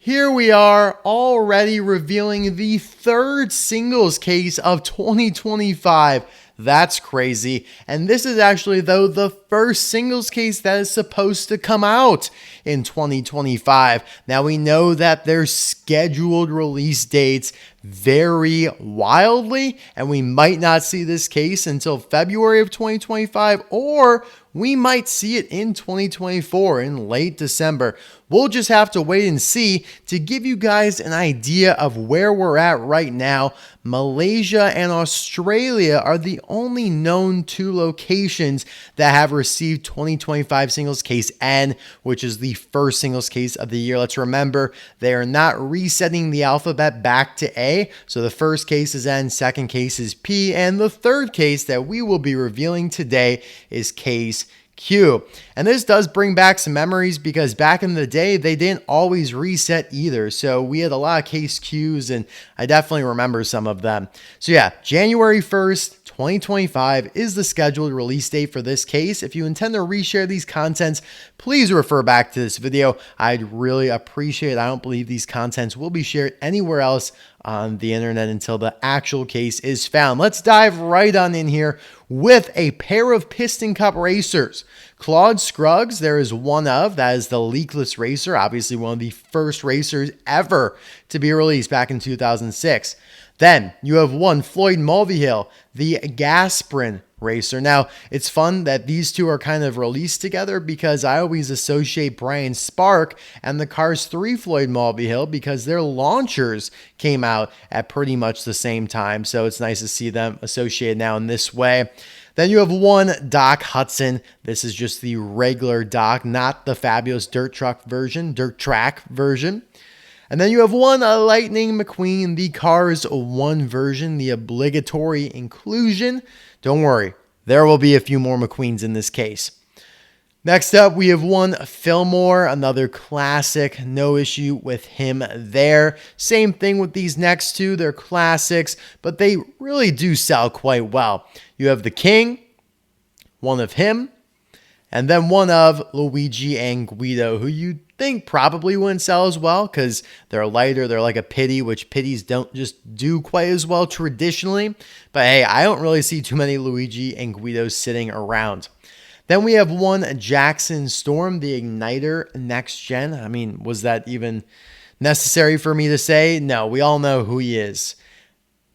Here we are already revealing the third singles case of 2025. That's crazy. And this is actually, though, the first singles case that is supposed to come out in 2025. Now, we know that their scheduled release dates vary wildly, and we might not see this case until February of 2025, or we might see it in 2024 in late December. We'll just have to wait and see. To give you guys an idea of where we're at right now, Malaysia and Australia are the only known two locations that have received 2025 singles case N, which is the first singles case of the year. Let's remember, they are not resetting the alphabet back to A. So the first case is N, second case is P, and the third case that we will be revealing today is case Q. And this does bring back some memories because back in the day, they didn't always reset either. So we had a lot of case Qs, and I definitely remember some of them. So yeah, January 1st, 2025 is the scheduled release date for this case. If you intend to reshare these contents, please refer back to this video. I'd really appreciate it. I don't believe these contents will be shared anywhere else on the internet until the actual case is found. Let's dive right on in here with a pair of Piston Cup racers. Claude Scruggs, there is one of, that is the leakless racer, obviously one of the first racers ever to be released back in 2006. Then you have one Floyd Mulvihill, the Gasprin racer. Now, it's fun that these two are kind of released together because I always associate Brian Spark and the Cars 3 Floyd Mulvihill because their launchers came out at pretty much the same time. So it's nice to see them associated now in this way. Then you have one Doc Hudson. This is just the regular Doc, not the fabulous dirt track version. And then you have one Lightning McQueen, the Cars 1 version, the obligatory inclusion. Don't worry, there will be a few more McQueens in this case. Next up, we have one Fillmore, another classic, no issue with him there. Same thing with these next two, they're classics, but they really do sell quite well. You have the King, one of him, and then one of Luigi and Guido, who you think probably wouldn't sell as well because they're lighter. They're like a Pitty, which Pitties don't just do quite as well traditionally. But hey, I don't really see too many Luigi and Guidos sitting around. Then we have one Jackson Storm, the Igniter Next Gen. I mean, was that even necessary for me to say? No, we all know who he is.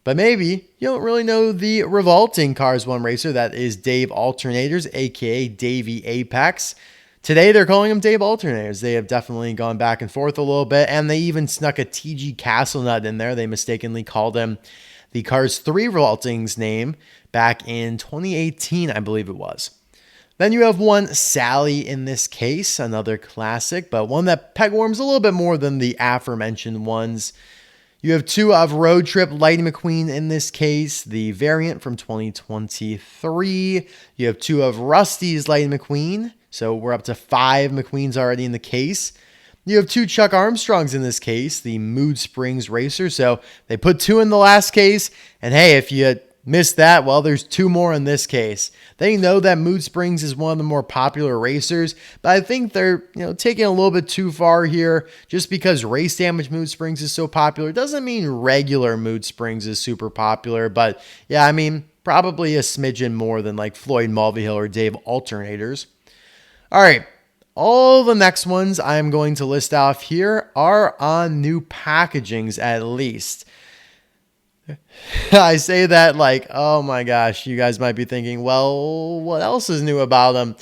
But maybe you don't really know the revolting Cars 1 racer that is Dave Alternators, aka Davey Apex. Today they're calling him Dave Alternators. They have definitely gone back and forth a little bit, and they even snuck a TG Castlenut in there. They mistakenly called him the Cars 3 Revolting's name back in 2018, I believe it was. Then you have one Sally in this case, another classic, but one that pegwarms a little bit more than the aforementioned ones. You have two of Road Trip Lightning McQueen in this case, the variant from 2023. You have two of Rust-eze Lightning McQueen, so we're up to 5 McQueens already in the case. You have two Chuck Armstrongs in this case, the Mood Springs racer, so they put 2 in the last case, and hey, if you missed that, well, there's 2 more in this case. They know that Mood Springs is one of the more popular racers, but I think they're taking a little bit too far here. Just because Race Damage Mood Springs is so popular doesn't mean regular Mood Springs is super popular. But yeah, I mean, probably a smidgen more than like Floyd Mulvihill or Dave Alternators. All right. All the next ones I'm going to list off here are on new packagings at least. I say that like, oh my gosh, you guys might be thinking, well, what else is new about them?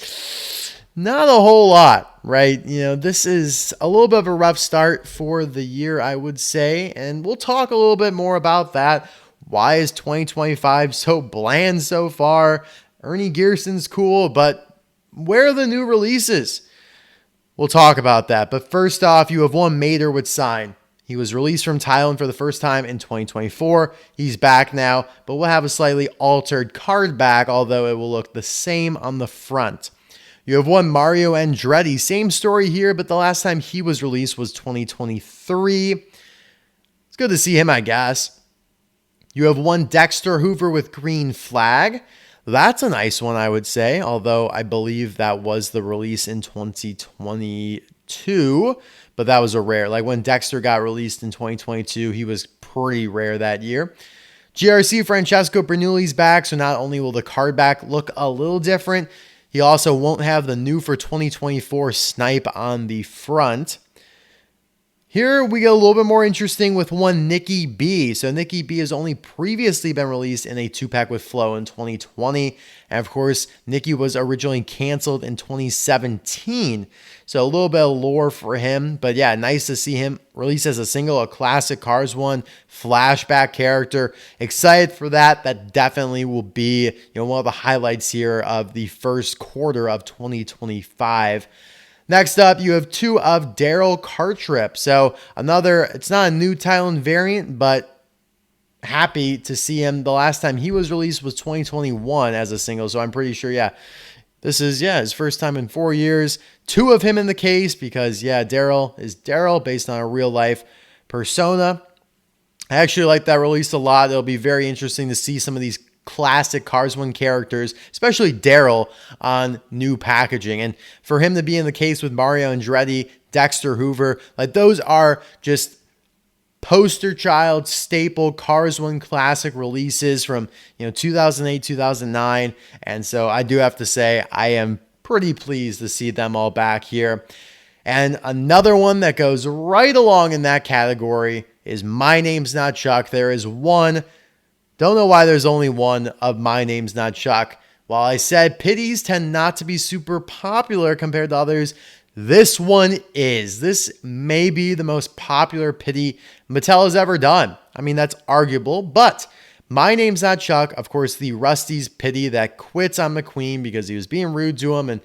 Not a whole lot, right? This is a little bit of a rough start for the year, I would say, and we'll talk a little bit more about that. Why is 2025 so bland so far? Ernie Gearson's cool, but where are the new releases? We'll talk about that, but first off, you have one Mater with Sign. He was released from Thailand for the first time in 2024. He's back now, but we'll have a slightly altered card back, although it will look the same on the front. You have one Mario Andretti. Same story here, but the last time he was released was 2023. It's good to see him, I guess. You have one Dexter Hoover with green flag. That's a nice one, I would say, although I believe that was the release in 2022. but that was a rare. Like when Dexter got released in 2022, he was pretty rare that year. GRC Francesco Bernoulli's back, so not only will the card back look a little different, he also won't have the new for 2024 snipe on the front. Here we get a little bit more interesting with one Nicky B. So Nicky B has only previously been released in a 2-pack with Flow in 2020. And of course, Nicky was originally canceled in 2017. So a little bit of lore for him. But yeah, nice to see him released as a single, a classic Cars 1 flashback character. Excited for that. That definitely will be, one of the highlights here of the first quarter of 2025. Next up, you have 2 of Darrell Cartrip. So another, it's not a new Thailand variant, but happy to see him. The last time he was released was 2021 as a single. So I'm pretty sure, this is, his first time in 4 years. 2 of him in the case because, Darrell is Darrell based on a real life persona. I actually like that release a lot. It'll be very interesting to see some of these classic Cars 1 characters, especially Darrell, on new packaging. And for him to be in the case with Mario Andretti, Dexter Hoover, like those are just poster child staple Cars 1 classic releases from 2008, 2009. And so I do have to say I am pretty pleased to see them all back here. And another one that goes right along in that category is My Name's Not Chuck. There is one. Don't know why there's only one of My Name's Not Chuck. While I said Pitties tend not to be super popular compared to others, this one is. This may be the most popular Pitty Mattel has ever done. I mean, that's arguable, but My Name's Not Chuck, of course, the Rust-eze Pitty that quits on McQueen because he was being rude to him and,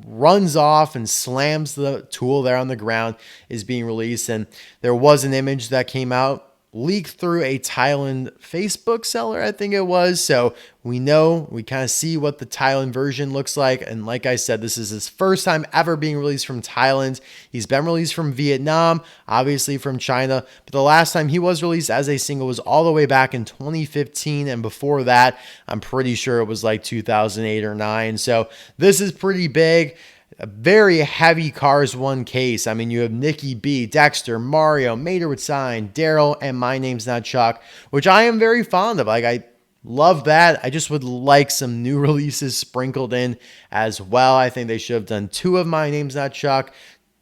runs off and slams the tool there on the ground, is being released. And there was an image that came out, leaked through a Thailand Facebook seller, I think it was. So we kind of see what the Thailand version looks like. And like I said, this is his first time ever being released from Thailand. He's been released from Vietnam, obviously from China. But the last time he was released as a single was all the way back in 2015. And before that, I'm pretty sure it was like 2008 or 9. So this is pretty big. A very heavy Cars 1 case. I mean, you have Nicky B, Dexter, Mario, Mater with Sign, Darrell, and My Name's Not Chuck, which I am very fond of. Like, I love that. I just would like some new releases sprinkled in as well. I think they should have done 2 of My Name's Not Chuck,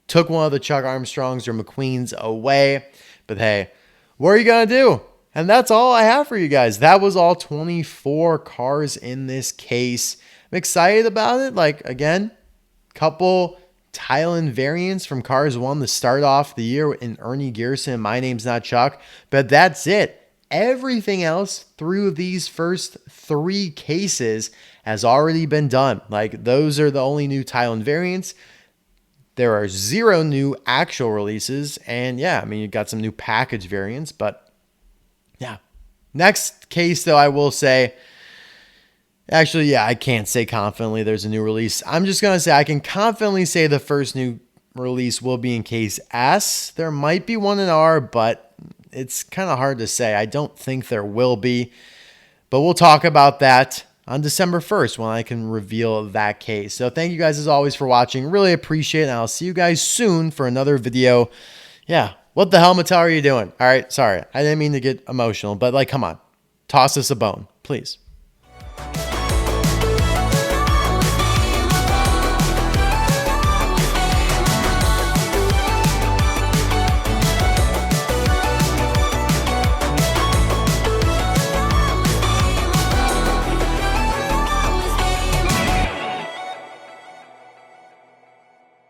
took one of the Chuck Armstrongs or McQueens away. But hey, what are you going to do? And that's all I have for you guys. That was all 24 cars in this case. I'm excited about it. Like, again, couple Thailand variants from Cars 1 to start off the year in Ernie Gearson, My Name's Not Chuck. But that's it. Everything else through these first 3 cases has already been done. Like, those are the only new Thailand variants. There are 0 new actual releases. And yeah, I mean, you got some new package variants, but yeah. Next case, though, I will say, actually, I can't say confidently there's a new release. I'm just going to say I can confidently say the first new release will be in case S. There might be one in R, but it's kind of hard to say. I don't think there will be, but we'll talk about that on December 1st when I can reveal that case. So thank you guys as always for watching. Really appreciate it, and I'll see you guys soon for another video. Yeah, what the hell, Mattel, are you doing? All right, sorry. I didn't mean to get emotional, but like, come on. Toss us a bone, please.